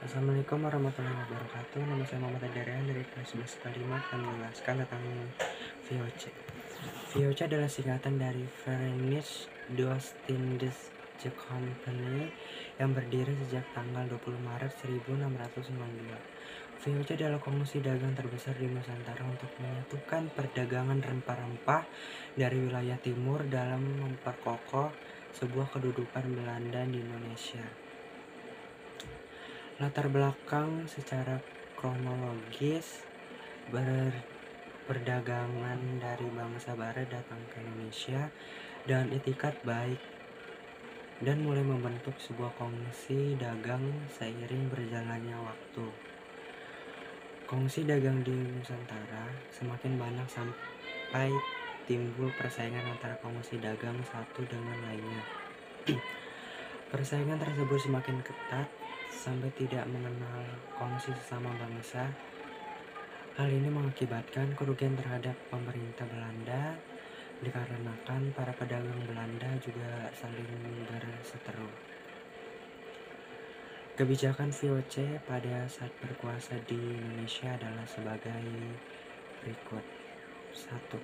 Assalamualaikum warahmatullahi wabarakatuh. Nama saya Muhammad Adarian dari kelas 11 IPA 5 akan menjelaskan tentang VOC. VOC adalah singkatan dari Verenigde Oostindische Compagnie yang berdiri sejak tanggal 20 Maret 1692. VOC adalah kongsi dagang terbesar di Nusantara untuk menyatukan perdagangan rempah-rempah dari wilayah timur dalam memperkokoh sebuah kedudukan Belanda di Indonesia. Latar belakang secara kronologis perdagangan dari bangsa barat datang ke Indonesia dan itikat baik dan mulai membentuk sebuah kongsi dagang seiring berjalannya waktu. Kongsi dagang di Nusantara semakin banyak sampai timbul persaingan antara kongsi dagang satu dengan lainnya. Persaingan tersebut semakin ketat sampai tidak mengenal kongsi sesama bangsa. Hal ini mengakibatkan kerugian terhadap pemerintah Belanda dikarenakan para pedagang Belanda juga saling berseteru. Kebijakan VOC pada saat berkuasa di Indonesia adalah sebagai berikut. 1.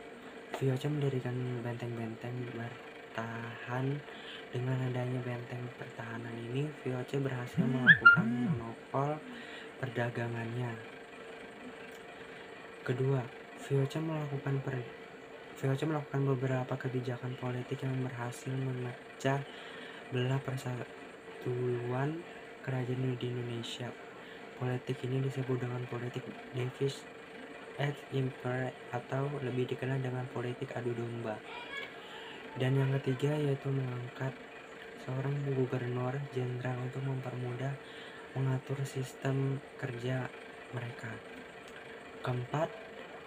VOC mendirikan benteng-benteng bertahan. Dengan adanya benteng pertahanan ini, VOC berhasil melakukan monopol perdagangannya. Kedua, VOC melakukan beberapa kebijakan politik yang berhasil memecah belah persatuan kerajaan di Indonesia. Politik ini disebut dengan politik divide et impera atau lebih dikenal dengan politik adu domba. Dan yang ketiga yaitu mengangkat seorang gubernur jenderal untuk mempermudah mengatur sistem kerja mereka. Keempat,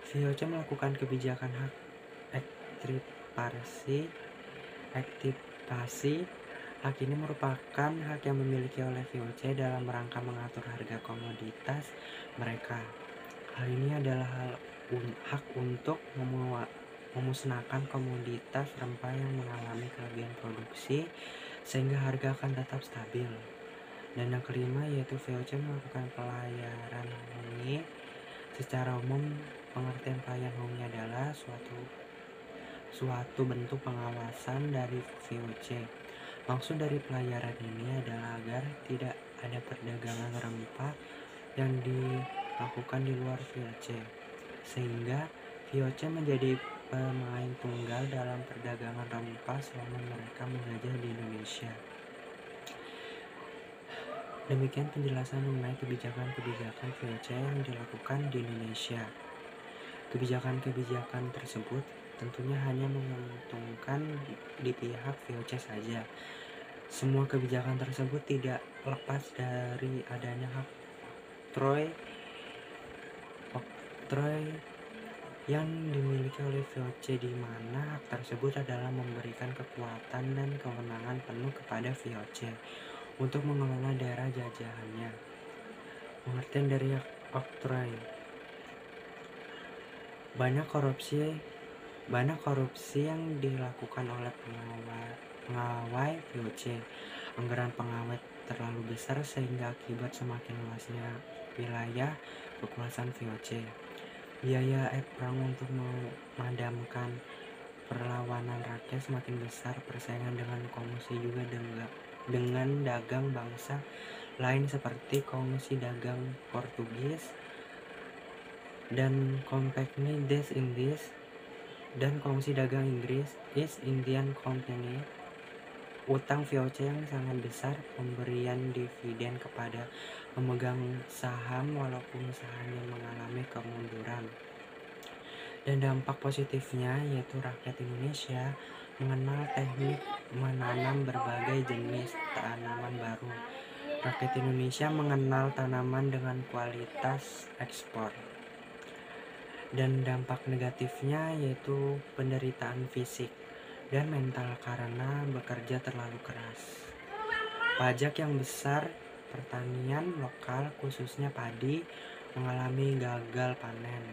VOC melakukan kebijakan hak aktivasi. Hak ini merupakan hak yang dimiliki oleh VOC dalam rangka mengatur harga komoditas mereka. Hal ini adalah hak untuk memusnahkan komoditas rempah yang mengalami kelebihan produksi sehingga harga akan tetap stabil. Dan yang kelima yaitu VOC melakukan pelayaran hongi. Secara umum, pengertian pelayaran hongi adalah suatu bentuk pengawasan dari VOC. Maksud dari pelayaran ini adalah agar tidak ada perdagangan rempah yang dilakukan di luar VOC, sehingga VOC menjadi pemain tunggal dalam perdagangan rempah selama mereka menjajah di Indonesia. Demikian penjelasan mengenai kebijakan-kebijakan VOC yang dilakukan di Indonesia. Kebijakan-kebijakan tersebut tentunya hanya menguntungkan di pihak VOC saja. Semua kebijakan tersebut tidak lepas dari adanya hak oktroy yang dimiliki oleh VOC, di mana hak tersebut adalah memberikan kekuatan dan kewenangan penuh kepada VOC untuk mengelola daerah jajahannya. Pengertian dari oktroy: banyak korupsi yang dilakukan oleh pengawai VOC. Anggaran pengawet terlalu besar sehingga akibat semakin luasnya wilayah kekuasaan VOC. Biaya perang untuk memadamkan perlawanan rakyat semakin besar. Persaingan dengan kongsi juga dengan dagang bangsa lain seperti kongsi dagang Portugis dan Compagnie des Indes dan kongsi dagang Inggris East Indian Company. Utang VOC yang sangat besar, pemberian dividen kepada pemegang saham walaupun usahanya mengalami kemunduran. Dan dampak positifnya yaitu rakyat Indonesia mengenal teknik menanam berbagai jenis tanaman baru. Rakyat Indonesia mengenal tanaman dengan kualitas ekspor. Dan dampak negatifnya yaitu penderitaan fisik dan mental karena bekerja terlalu keras. Pajak yang besar, pertanian lokal khususnya padi mengalami gagal panen,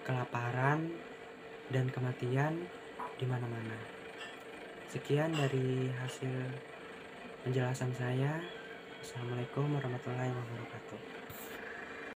kelaparan, dan kematian di mana-mana. Sekian dari hasil penjelasan saya. Assalamualaikum warahmatullahi wabarakatuh.